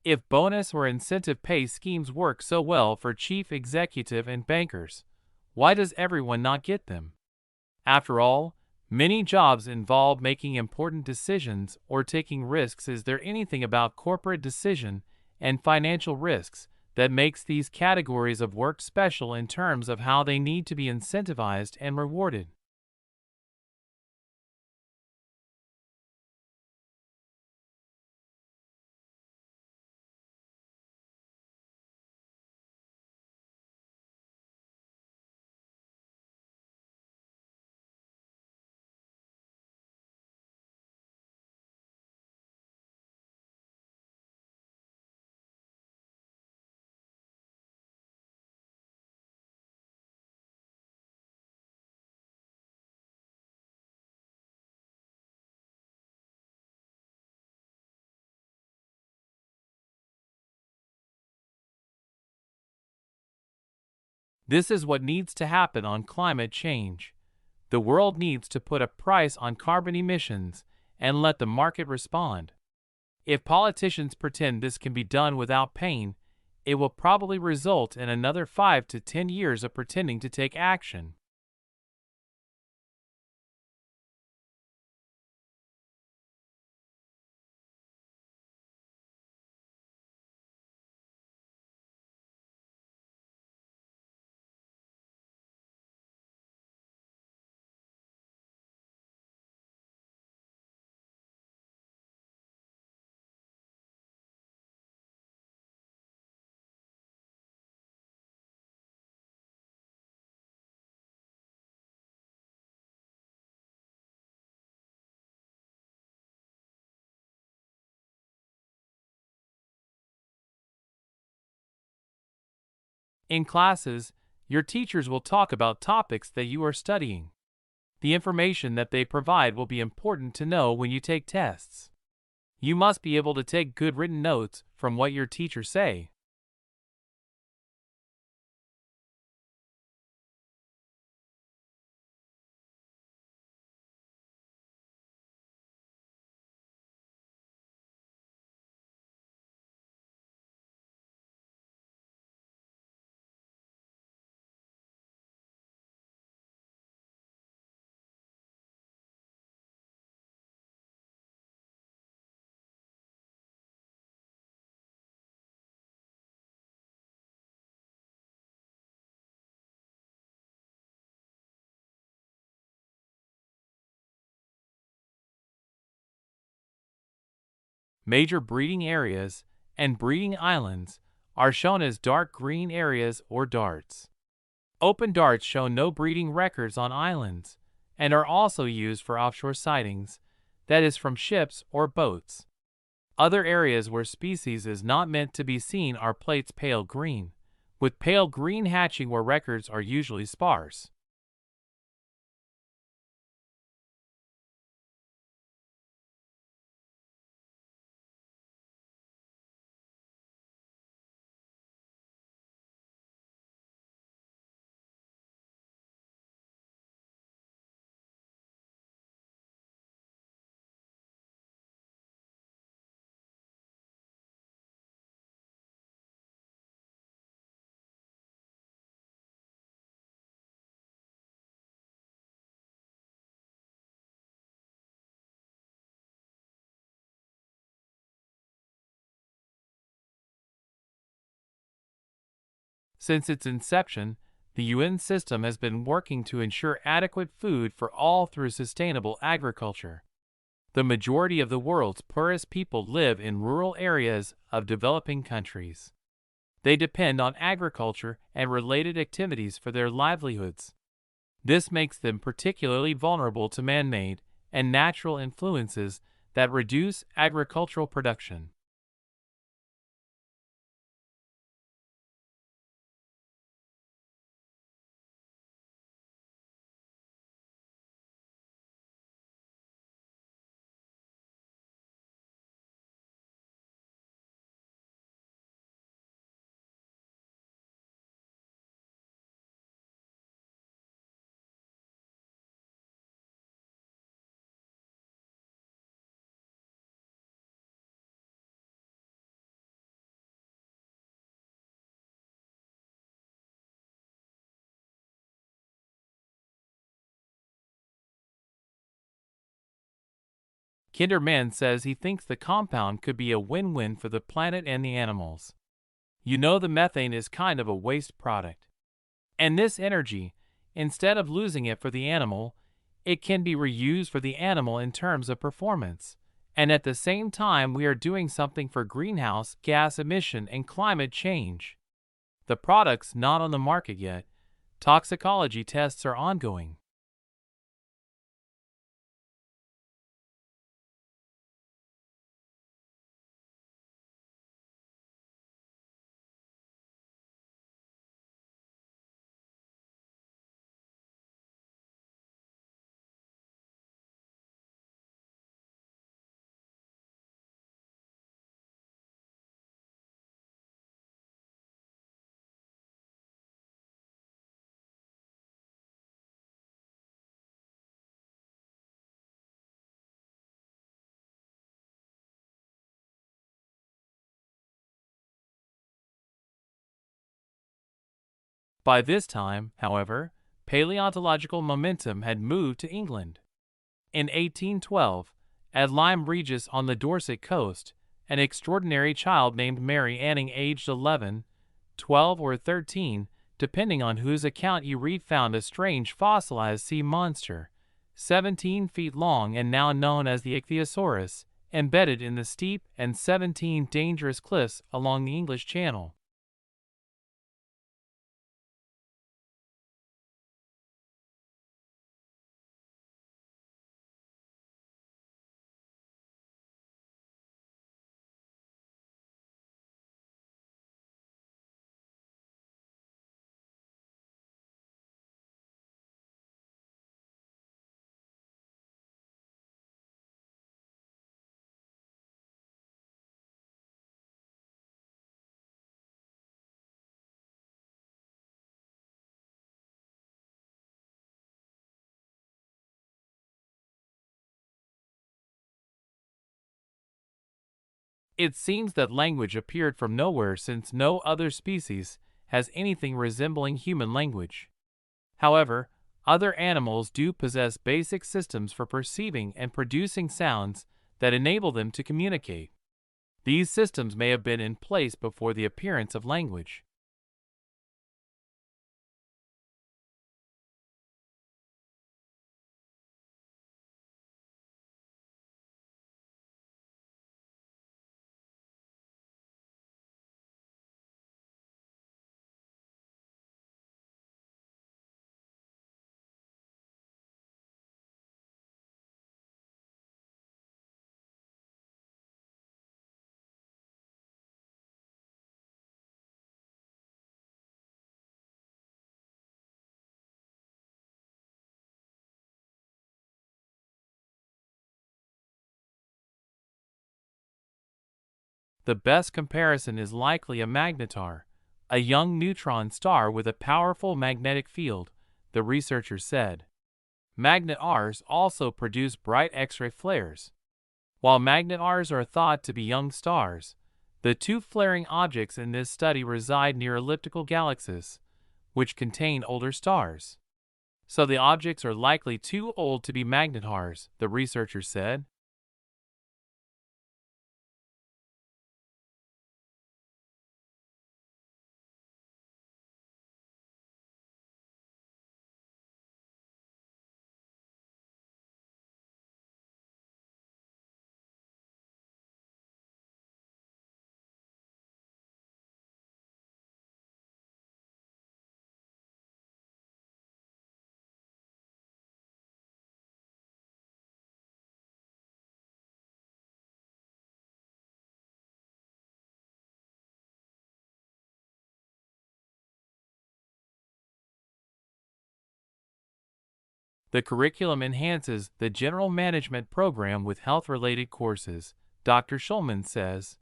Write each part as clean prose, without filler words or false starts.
If bonus or incentive pay schemes work so well for chief executive and bankers, why does everyone not get them? After all, many jobs involve making important decisions or taking risks. Is there anything about corporate decision and financial risks that makes these categories of work special in terms of how they need to be incentivized and rewarded? This is what needs to happen on climate change. The world needs to put a price on carbon emissions and let the market respond. If politicians pretend this can be done without pain, it will probably result in another 5 to 10 years of pretending to take action. In classes, your teachers will talk about topics that you are studying. The information that they provide will be important to know when you take tests. You must be able to take good written notes from what your teachers say. Major breeding areas and breeding islands are shown as dark green areas or darts. Open darts show no breeding records on islands and are also used for offshore sightings, that is, from ships or boats. Other areas where species is not meant to be seen are plates pale green, with pale green hatching where records are usually sparse. Since its inception, the UN system has been working to ensure adequate food for all through sustainable agriculture. The majority of the world's poorest people live in rural areas of developing countries. They depend on agriculture and related activities for their livelihoods. This makes them particularly vulnerable to man-made and natural influences that reduce agricultural production. Kinderman says he thinks the compound could be a win-win for the planet and the animals. You know, the methane is kind of a waste product. And this energy, instead of losing it for the animal, it can be reused for the animal in terms of performance. And at the same time, we are doing something for greenhouse gas emission and climate change. The product's not on the market yet. Toxicology tests are ongoing. By this time, however, paleontological momentum had moved to England. In 1812, at Lyme Regis on the Dorset coast, an extraordinary child named Mary Anning, aged 11, 12, or 13, depending on whose account you read, found a strange fossilized sea monster, 17 feet long and now known as the Ichthyosaurus, embedded in the steep and 17 dangerous cliffs along the English Channel. It seems that language appeared from nowhere, since no other species has anything resembling human language. However, other animals do possess basic systems for perceiving and producing sounds that enable them to communicate. These systems may have been in place before the appearance of language. The best comparison is likely a magnetar, a young neutron star with a powerful magnetic field, the researcher said. Magnetars also produce bright X-ray flares. While magnetars are thought to be young stars, the two flaring objects in this study reside near elliptical galaxies, which contain older stars. So the objects are likely too old to be magnetars, the researcher said. The curriculum enhances the general management program with health-related courses, Dr. Schulman says.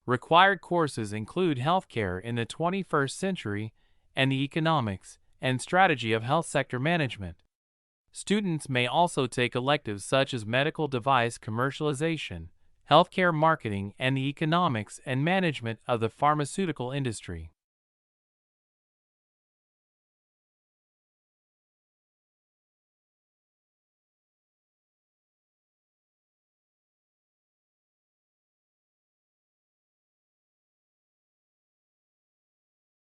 Required courses include healthcare in the 21st century and the economics and strategy of health sector management. Students may also take electives such as medical device commercialization, healthcare marketing, and the economics and management of the pharmaceutical industry.